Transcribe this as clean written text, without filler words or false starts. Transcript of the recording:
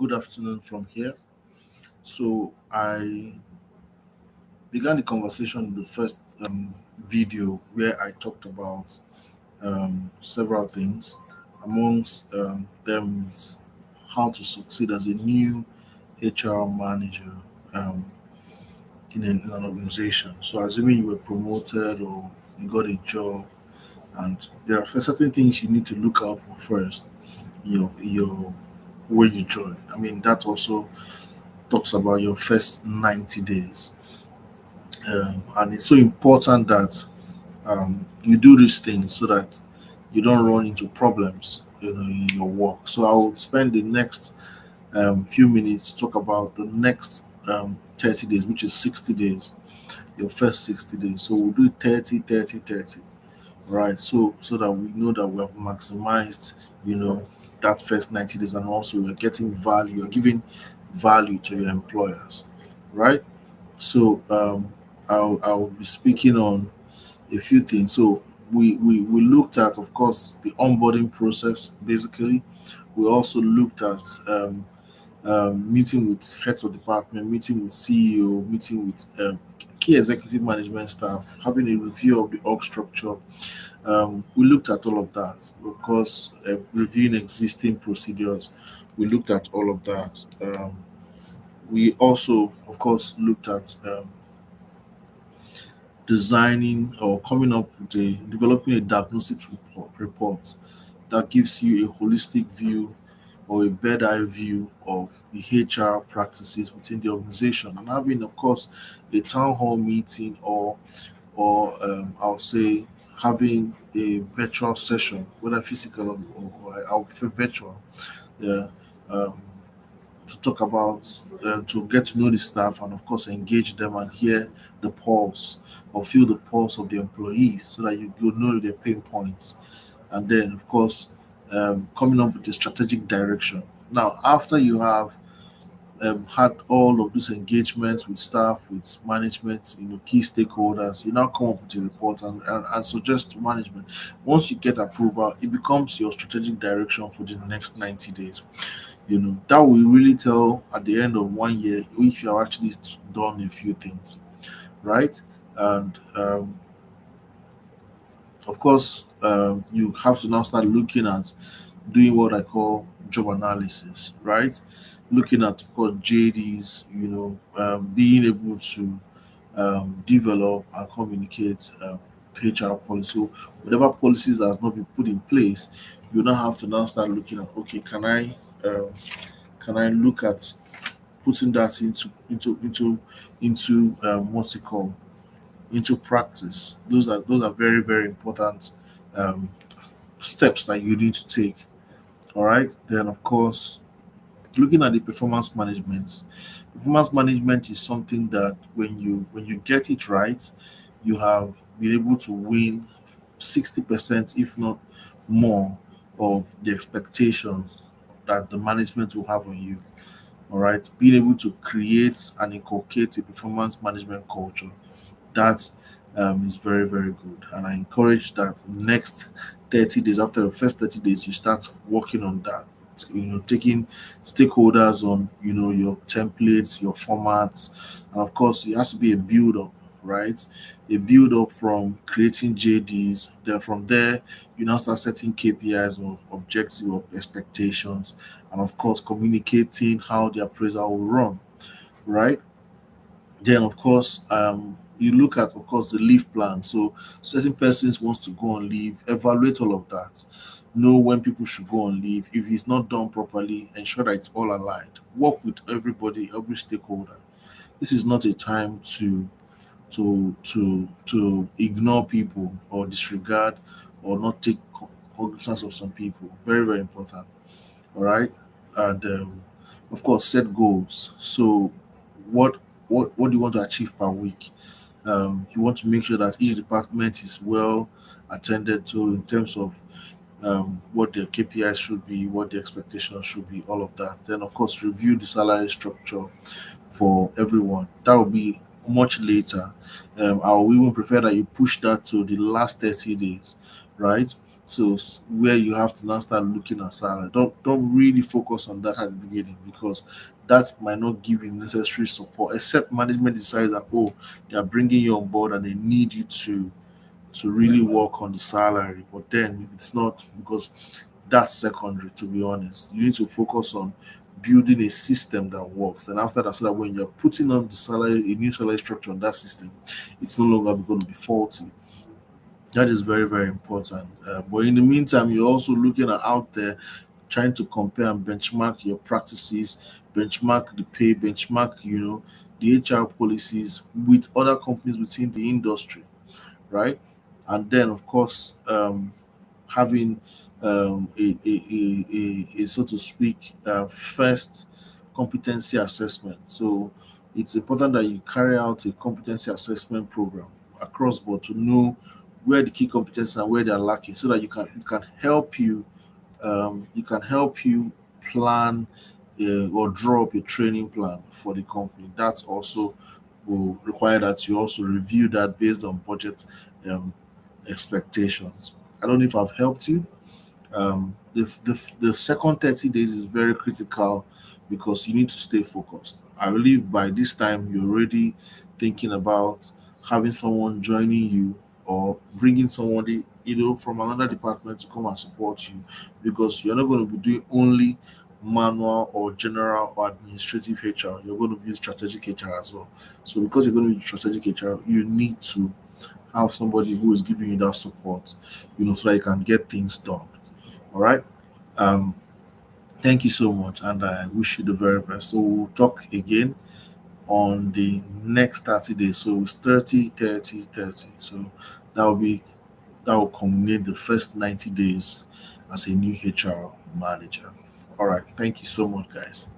good afternoon from here. So I began the conversation in the first video where I talked about several things. Amongst them is how to succeed as a new HR manager um, in an organization. So assuming you were promoted or you got a job, and there are certain things you need to look out for first. Your when you join. I mean that also talks about your first 90 days. And it's so important that you do these things so that you don't run into problems, in your work. So I will spend the next few minutes to talk about the next 30 days, which is 60 days, your first 60 days. So we'll do 30, 30, 30, right? So that we know that we have maximized, that first 90 days, and also you're getting value, you're giving value to your employers, right? So I'll be speaking on a few things. So we looked at, of course, the onboarding process. Basically, we also looked at meeting with heads of department, meeting with CEO, meeting with key executive management staff, having a review of the org structure. We looked at all of that, of course, reviewing existing procedures. We looked at all of that. We also, of course, looked at designing or coming up with developing a diagnostic report that gives you a holistic view or a bird eye view of the HR practices within the organization, and having, of course, a town hall meeting, or I'll say having a virtual session, whether physical or I would prefer virtual, yeah, um, to talk about, to get to know the staff, and of course engage them and hear the pulse or feel the pulse of the employees so that you know their pain points. And then, of course, coming up with a strategic direction. Now, after you have had all of these engagements with staff, with management, key stakeholders, you now come up with a report and suggest to management. Once you get approval, it becomes your strategic direction for the next 90 days. That will really tell at the end of 1 year if you have actually done a few things, right? And of course, you have to now start looking at doing what I call job analysis, right? Looking at, of course, JDs, being able to develop and communicate HR policy. So whatever policies that has not been put in place, you now have to now start looking at, okay, can I look at putting that into what's it called, into practice. Those are very, very important um, steps that you need to take. All right. Then, of course, looking at the performance management. Performance management is something that when you get it right, you have been able to win 60%, if not more, of the expectations that the management will have on you. All right. Being able to create and inculcate a performance management culture, that is very, very good. And I encourage that next 30 days, after the first 30 days, you start working on that. Taking stakeholders on, your templates, your formats. And of course, it has to be a build up, right? A build up from creating JDs. Then from there, you now start setting KPIs or objective or expectations. And of course, communicating how the appraisal will run, right? Then, of course, you look at, of course, the leave plan. So certain persons wants to go on leave, evaluate all of that, know when people should go on leave. If it's not done properly, ensure that it's all aligned. Work with everybody, every stakeholder. This is not a time to ignore people or disregard or not take cognizance of some people. Very, very important. All right. And of course, set goals. So what what do you want to achieve per week? You want to make sure that each department is well attended to in terms of what their KPIs should be, what the expectations should be, all of that. Then, of course, review the salary structure for everyone. That will be much later. I would even prefer that you push that to the last 30 days, right? So where you have to now start looking at salary. Don't really focus on that at the beginning, because that might not give you necessary support, except management decides that, oh, they are bringing you on board and they need you to really work on the salary. But then if it's not, because that's secondary, to be honest. You need to focus on building a system that works. And after that, so that when you're putting on the salary, a new salary structure on that system, it's no longer going to be faulty. That is very, very important. But in the meantime, you're also looking at out there, trying to compare and benchmark your practices, benchmark the pay, benchmark, the HR policies with other companies within the industry, right? And then, of course, having a so to speak, first competency assessment. So it's important that you carry out a competency assessment program across board to know where the key competencies and where they are lacking, so that you can help you plan or draw up a training plan for the company. That's also will require that you also review that based on budget um, expectations. I don't know if I've helped you. The second 30 days is very critical, because you need to stay focused. I believe by this time you're already thinking about having someone joining you, or bringing somebody from another department to come and support you, because you're not going to be doing only manual or general or administrative HR. You're going to be strategic HR as well. So because you're going to be strategic HR, you need to have somebody who is giving you that support, so that you can get things done. All right. Um, Thank you so much, and I wish you the very best. So we'll talk again on the next 30 days. So it's 30, 30, 30. So that will be that will culminate the first 90 days as a new HR manager. All right. Thank you so much, guys.